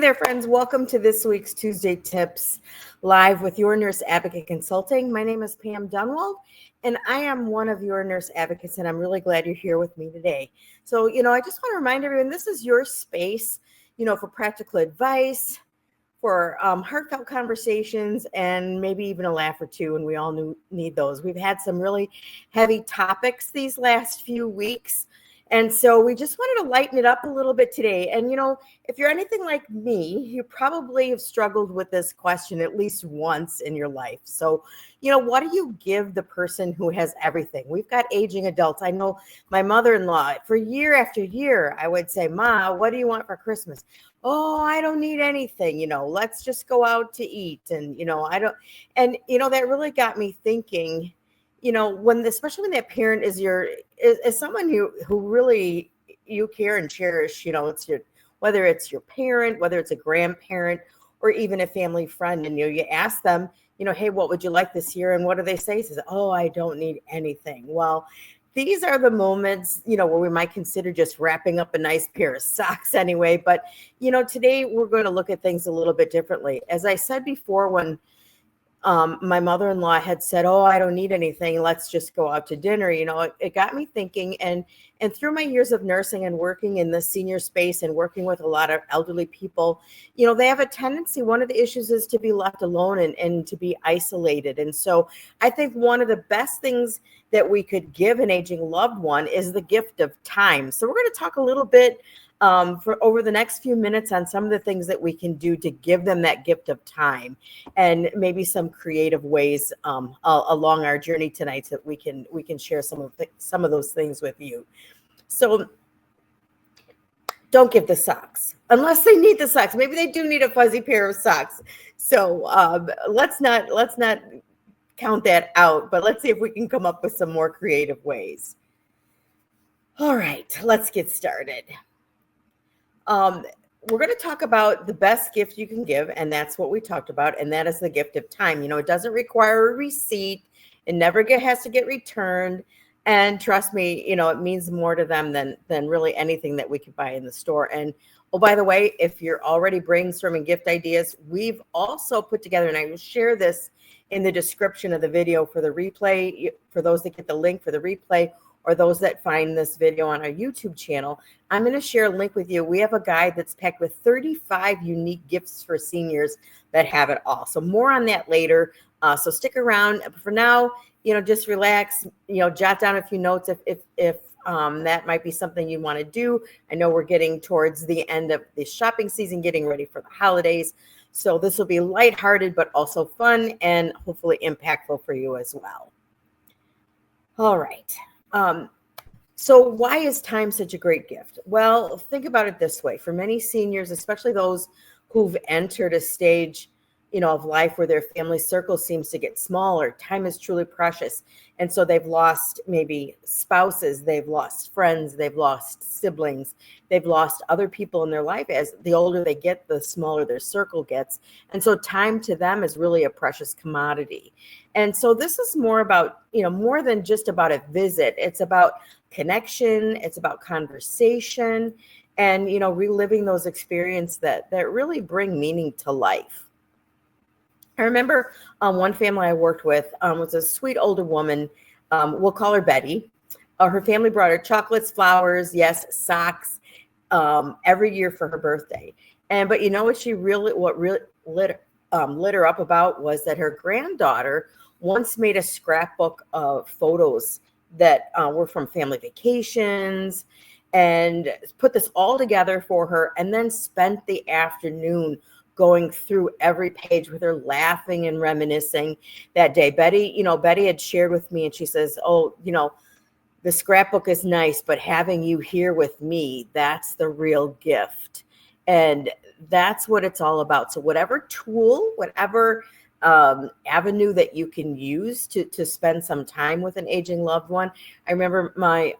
there, friends. Welcome to this week's Tuesday Tips live with your Nurse Advocate Consulting. My name is Pam Dunwald, and I am one of your nurse advocates, and I'm really glad you're here with me today. So, I just want to remind everyone, this is your space, for practical advice, for heartfelt conversations, and maybe even a laugh or two, and we all need those. We've had some really heavy topics these last few weeks. And so we just wanted to lighten it up a little bit today. And, if you're anything like me, you probably have struggled with this question at least once in your life. So, what do you give the person who has everything? We've got aging adults. I know my mother-in-law, for year after year, I would say, Ma, what do you want for Christmas? Oh, I don't need anything, let's just go out to eat. And, I don't, and, that really got me thinking, especially when that parent is someone who really you care and cherish, whether it's your parent, whether it's a grandparent, or even a family friend, and you ask them, hey, what would you like this year? And what do they say? Says, oh, I don't need anything. Well, these are the moments, where we might consider just wrapping up a nice pair of socks anyway. But, today we're going to look at things a little bit differently. As I said before, when my mother-in-law had said, oh, I don't need anything, let's just go out to dinner. It got me thinking, and through my years of nursing and working in the senior space and working with a lot of elderly people, they have a tendency, one of the issues is to be left alone and to be isolated. And so I think one of the best things that we could give an aging loved one is the gift of time. So we're going to talk a little bit for over the next few minutes on some of the things that we can do to give them that gift of time, and maybe some creative ways along our journey tonight that we can share some of those things with you. So don't give the socks unless they need the socks. Maybe they do need a fuzzy pair of socks. So let's not count that out, but let's see if we can come up with some more creative ways. All right, let's get started. We're going to talk about the best gift you can give, and that's what we talked about, and that is the gift of time. It doesn't require a receipt. It never has to get returned. And trust me, it means more to them than really anything that we could buy in the store. And oh, by the way, if you're already brainstorming gift ideas, we've also put together, and I will share this in the description of the video for the replay, for those that get the link for the replay, or those that find this video on our YouTube channel. I'm going to share a link with you. We have a guide that's packed with 35 unique gifts for seniors that have it all. So more on that later. So stick around. For now, just relax, jot down a few notes if that might be something you want to do. I know we're getting towards the end of the shopping season, getting ready for the holidays. So this will be lighthearted, but also fun and hopefully impactful for you as well. All right. So why is time such a great gift? Well, think about it this way. For many seniors, especially those who've entered a stage, of life where their family circle seems to get smaller, time is truly precious. And so they've lost maybe spouses, they've lost friends, they've lost siblings, they've lost other people in their life. As the older they get, the smaller their circle gets. And so time to them is really a precious commodity. And so this is more about, more than just about a visit. It's about connection. It's about conversation and, reliving those experiences that really bring meaning to life. I remember one family I worked with was a sweet older woman. We'll call her Betty. Her family brought her chocolates, flowers, yes, socks, every year for her birthday. But what really lit her up about was that her granddaughter once made a scrapbook of photos that were from family vacations, and put this all together for her, and then spent the afternoon going through every page with her, laughing and reminiscing that day. Betty had shared with me, and she says, oh, the scrapbook is nice, but having you here with me, that's the real gift. And that's what it's all about. So whatever tool, whatever avenue that you can use to spend some time with an aging loved one. I remember my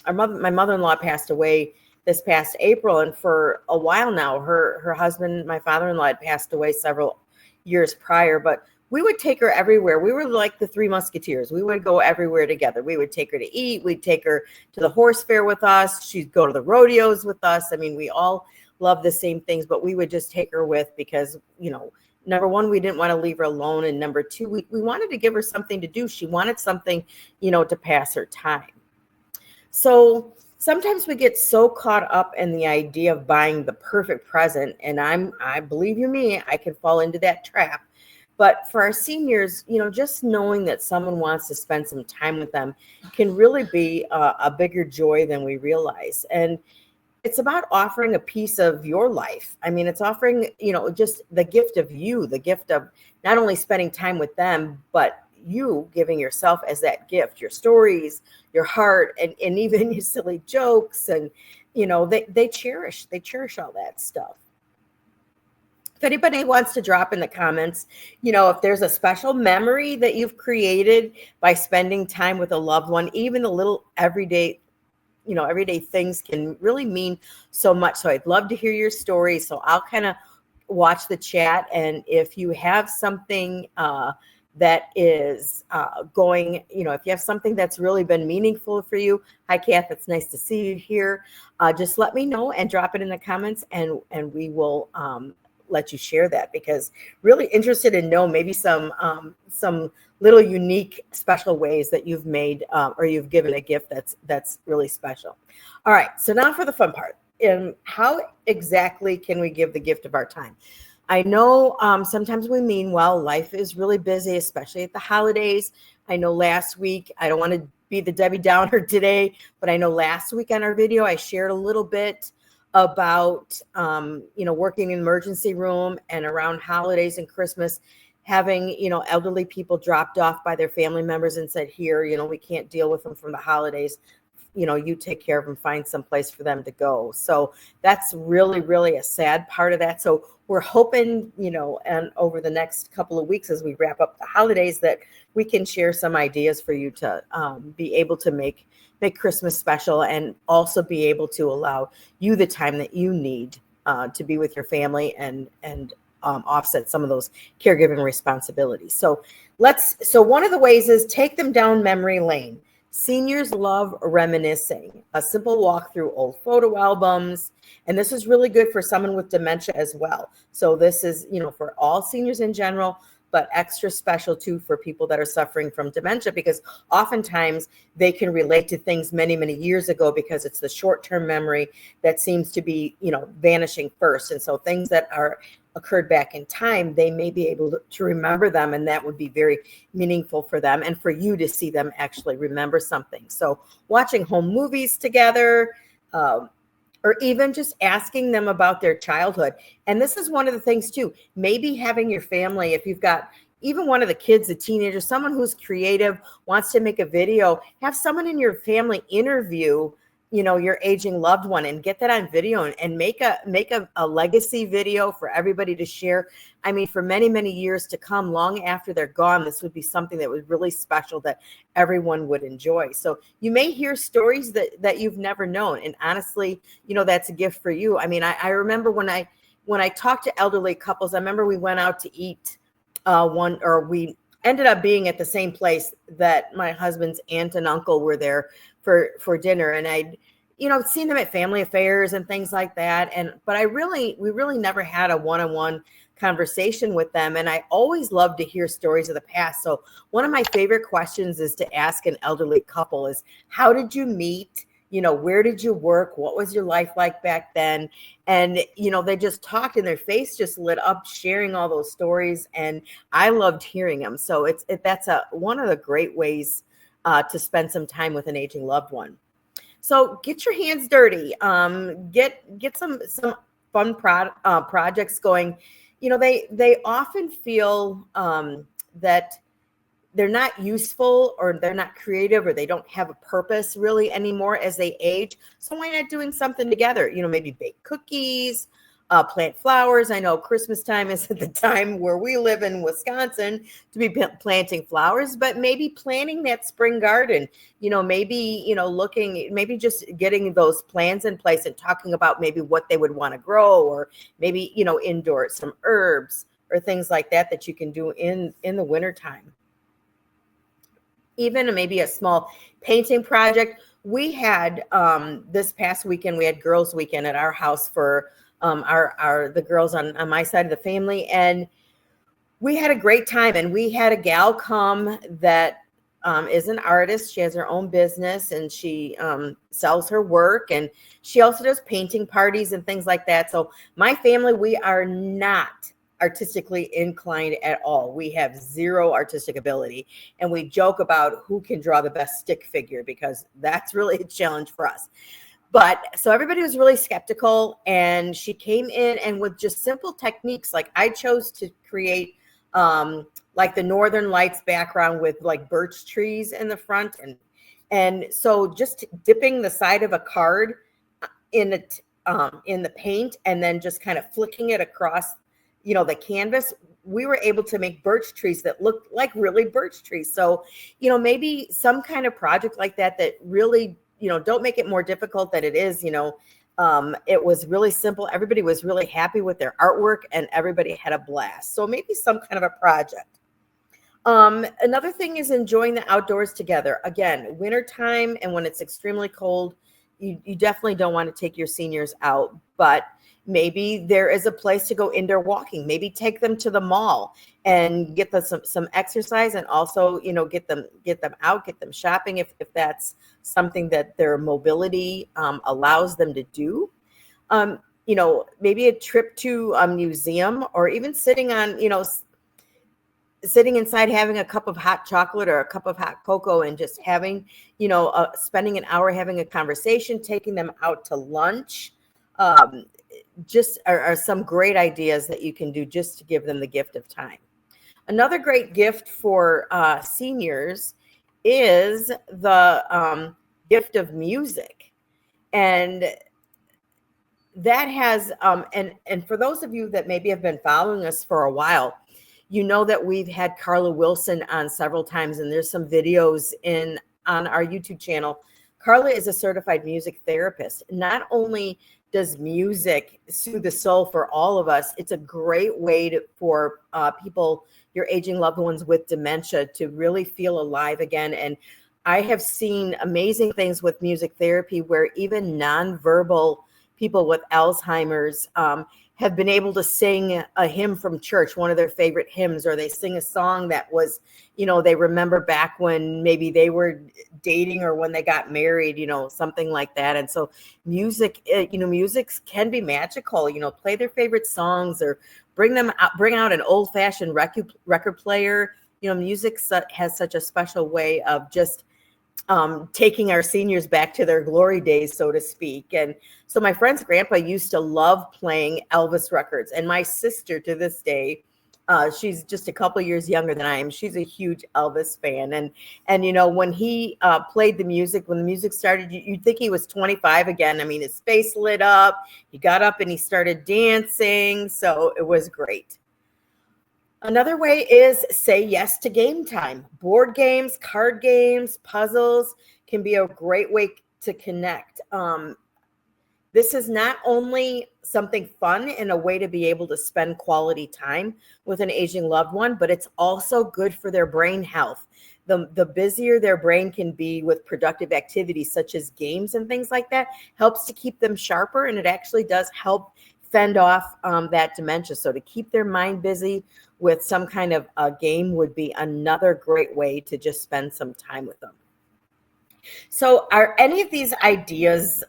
mother-in-law passed away this past April, and for a while now, her husband, my father-in-law, had passed away several years prior, but we would take her everywhere. We were like the Three Musketeers. We would go everywhere together. We would take her to eat. We'd take her to the horse fair with us. She'd go to the rodeos with us. I mean, we all love the same things, but we would just take her with because, number one, we didn't want to leave her alone. And number two, we wanted to give her something to do. She wanted something, to pass her time. So sometimes we get so caught up in the idea of buying the perfect present. And I believe you me, I can fall into that trap. But for our seniors, just knowing that someone wants to spend some time with them can really be a bigger joy than we realize. And it's about offering a piece of your life. I mean, it's offering, just the gift of you, the gift of not only spending time with them, but you giving yourself as that gift, your stories, your heart, and even your silly jokes. And, they cherish all that stuff. If anybody wants to drop in the comments, if there's a special memory that you've created by spending time with a loved one, even the little everyday things can really mean so much. So I'd love to hear your story. So I'll kind of watch the chat. And if you have something that is going, if you have something that's really been meaningful for you, hi, Kath, it's nice to see you here. Just let me know and drop it in the comments, and we will let you share that, because really interested in know maybe some little unique special ways that you've made or you've given a gift that's really special. All right, so now for the fun part. How exactly can we give the gift of our time? I know sometimes we mean well. Life is really busy, especially at the holidays. I know last week, I don't want to be the Debbie Downer today, but I know last week on our video I shared a little bit about working in emergency room, and around holidays and Christmas, having elderly people dropped off by their family members and said, here, we can't deal with them from the holidays, you take care of them, find some place for them to go. So that's really, really a sad part of that. So we're hoping, and over the next couple of weeks as we wrap up the holidays, that we can share some ideas for you to be able to make Christmas special, and also be able to allow you the time that you need to be with your family and offset some of those caregiving responsibilities. So one of the ways is take them down memory lane. Seniors love reminiscing. A simple walk through old photo albums. And this is really good for someone with dementia as well. So this is, for all seniors in general, but extra special too for people that are suffering from dementia, because oftentimes they can relate to things many, many years ago, because it's the short-term memory that seems to be, vanishing first. And so things that are occurred back in time, they may be able to remember them, and that would be very meaningful for them and for you to see them actually remember something. So watching home movies together, or even just asking them about their childhood. And this is one of the things too, maybe having your family, if you've got even one of the kids, a teenager, someone who's creative, wants to make a video, have someone in your family interview your aging loved one, and get that on video, and make a legacy video for everybody to share. I mean, for many, many years to come, long after they're gone, this would be something that was really special that everyone would enjoy. So you may hear stories that you've never known. And honestly, that's a gift for you. I mean, I remember when I talked to elderly couples, I remember we went out to eat we ended up being at the same place that my husband's aunt and uncle were there for dinner. And I'd, seen them at family affairs and things like that. But we really never had a one-on-one conversation with them. And I always love to hear stories of the past. So one of my favorite questions is to ask an elderly couple is, how did you meet? Where did you work? What was your life like back then? And, they just talked, and their face just lit up sharing all those stories. And I loved hearing them. So that's one of the great ways to spend some time with an aging loved one. So get your hands dirty. Get some fun projects going. They often feel that they're not useful, or they're not creative, or they don't have a purpose really anymore as they age. So why not doing something together? Maybe bake cookies, plant flowers. I know Christmas time is at the time where we live in Wisconsin to be planting flowers, but maybe planting that spring garden, maybe just getting those plans in place and talking about maybe what they would want to grow, or maybe, indoor some herbs or things like that you can do in the wintertime. Even maybe a small painting project. We had this past weekend, we had girls' weekend at our house for are the girls on my side of the family. And we had a great time, and we had a gal come that is an artist. She has her own business, and she sells her work, and she also does painting parties and things like that. So my family, we are not artistically inclined at all. We have zero artistic ability, and we joke about who can draw the best stick figure, because that's really a challenge for us. But so everybody was really skeptical, and she came in, and with just simple techniques, like I chose to create like the Northern Lights background with like birch trees in the front, and so just dipping the side of a card in it in the paint, and then just kind of flicking it across, the canvas, we were able to make birch trees that looked like really birch trees. So, maybe some kind of project like that really, don't make it more difficult than it is. It was really simple. Everybody was really happy with their artwork, and everybody had a blast. So maybe some kind of a project. Another thing is enjoying the outdoors together. Again, wintertime, and when it's extremely cold, you definitely don't want to take your seniors out, but maybe there is a place to go indoor walking. Maybe take them to the mall and get them some exercise, and also, get them out, get them shopping if that's something that their mobility allows them to do. Maybe a trip to a museum, or even sitting inside having a cup of hot chocolate or a cup of hot cocoa, and just having, spending an hour having a conversation, taking them out to lunch. Just are some great ideas that you can do just to give them the gift of time. Another great gift for seniors is the gift of music. And that has, and for those of you that maybe have been following us for a while, you know that we've had Carla Wilson on several times, and there's some videos on our YouTube channel. Carla is a certified music therapist. Not only does music soothe the soul for all of us, it's a great way for people, your aging loved ones with dementia, to really feel alive again. And I have seen amazing things with music therapy, where even nonverbal people with Alzheimer's have been able to sing a hymn from church, one of their favorite hymns, or they sing a song that was, they remember back when maybe they were dating, or when they got married, something like that. And so music, music can be magical. Play their favorite songs, or bring out an old fashioned record player. Music has such a special way of just taking our seniors back to their glory days, so to speak. And so my friend's grandpa used to love playing Elvis records. And my sister, to this day, she's just a couple years younger than I am, she's a huge Elvis fan. And when he played the music, when the music started, you'd think he was 25 again. I mean, his face lit up. He got up and he started dancing. So it was great. Another way is say yes to game time. Board games, card games, puzzles can be a great way to connect. This is not only something fun and a way to be able to spend quality time with an aging loved one, but it's also good for their brain health. The busier their brain can be with productive activities such as games and things like that helps to keep them sharper, and it actually does help fend off that dementia. So to keep their mind busy with some kind of a game would be another great way to just spend some time with them. So are any of these ideas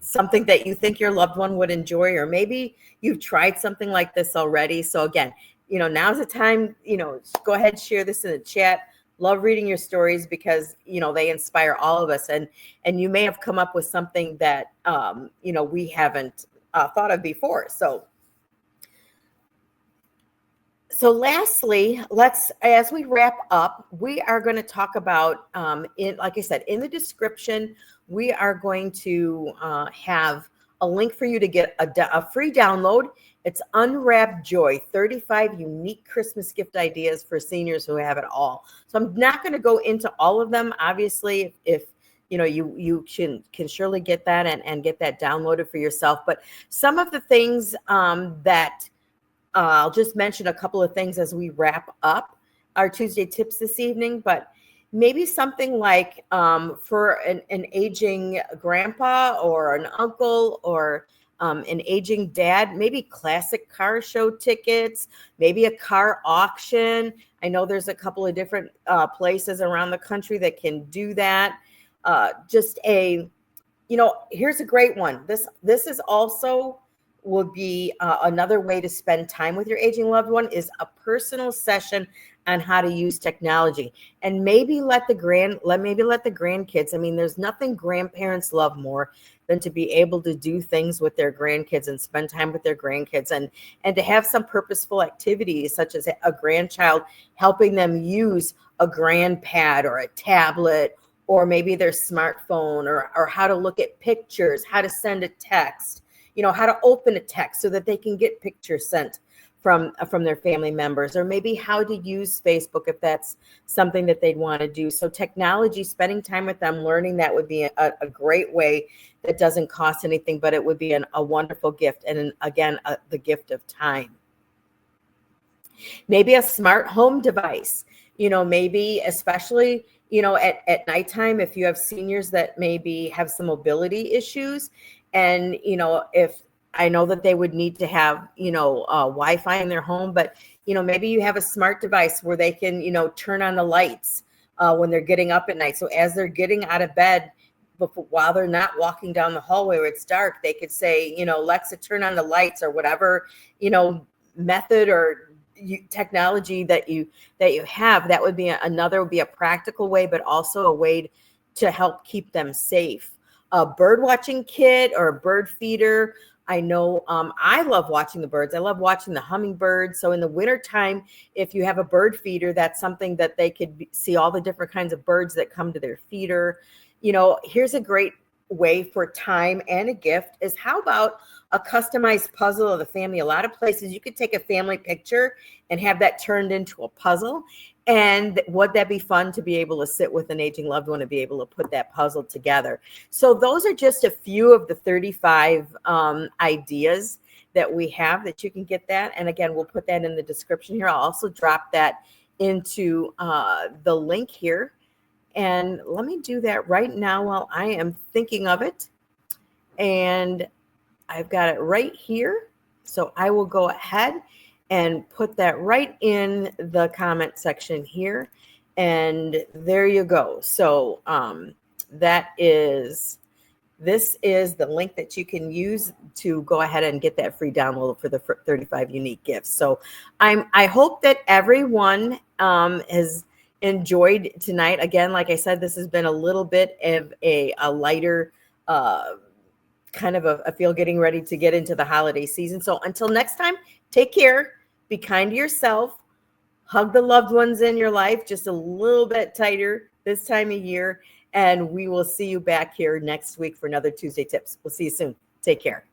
something that you think your loved one would enjoy, or maybe you've tried something like this already? So again, now's the time, go ahead, share this in the chat. Love reading your stories, because, they inspire all of us. And you may have come up with something that, we haven't thought of before. So lastly, as we wrap up, we are going to talk about, like I said, in the description, we are going to have a link for you to get a free download. It's Unwrapped Joy, 35 unique Christmas gift ideas for seniors who have it all. So I'm not going to go into all of them. Obviously, if you can surely get that and get that downloaded for yourself. But some of the things that I'll just mention a couple of things as we wrap up our Tuesday tips this evening, but maybe something like for an aging grandpa or an uncle, or an aging dad, maybe classic car show tickets, maybe a car auction. I know there's a couple of different places around the country that can do that. Here's a great one. This is also would be another way to spend time with your aging loved one, is a personal session on how to use technology, and maybe let the grandkids. I mean, there's nothing grandparents love more than to be able to do things with their grandkids and spend time with their grandkids, and to have some purposeful activities, such as a grandchild helping them use a grandpad or a tablet, or maybe their smartphone, or how to look at pictures, how to send a text, how to open a text so that they can get pictures sent from their family members, or maybe how to use Facebook if that's something that they'd want to do. So technology, spending time with them, learning that would be a great way that doesn't cost anything, but it would be a wonderful gift. And again, the gift of time. Maybe a smart home device, maybe especially, at nighttime, if you have seniors that maybe have some mobility issues, and, if I know that they would need to have, Wi-Fi in their home, but, maybe you have a smart device where they can, turn on the lights when they're getting up at night. So as they're getting out of bed, while they're not walking down the hallway where it's dark, they could say, Alexa, turn on the lights, or whatever, method or technology that you have. That would be would be a practical way, but also a way to help keep them safe. A bird watching kit or a bird feeder. I know I love watching the birds. I love watching the hummingbirds. So in the wintertime, if you have a bird feeder, that's something that they could see all the different kinds of birds that come to their feeder. Here's a great way for time and a gift is, how about a customized puzzle of the family? A lot of places you could take a family picture and have that turned into a puzzle. And would that be fun to be able to sit with an aging loved one and be able to put that puzzle together? So those are just a few of the 35 ideas that we have that you can get that. And again, we'll put that in the description here. I'll also drop that into the link here. And let me do that right now while I am thinking of it. And I've got it right here. So I will go ahead and put that right in the comment section here. And there you go. So this is the link that you can use to go ahead and get that free download for the 35 unique gifts. So I hope that everyone has enjoyed tonight. Again, like I said, this has been a little bit of a lighter kind of a feel getting ready to get into the holiday season. So until next time, take care, be kind to yourself, hug the loved ones in your life just a little bit tighter this time of year, and we will see you back here next week for another Tuesday Tips. We'll see you soon. Take care.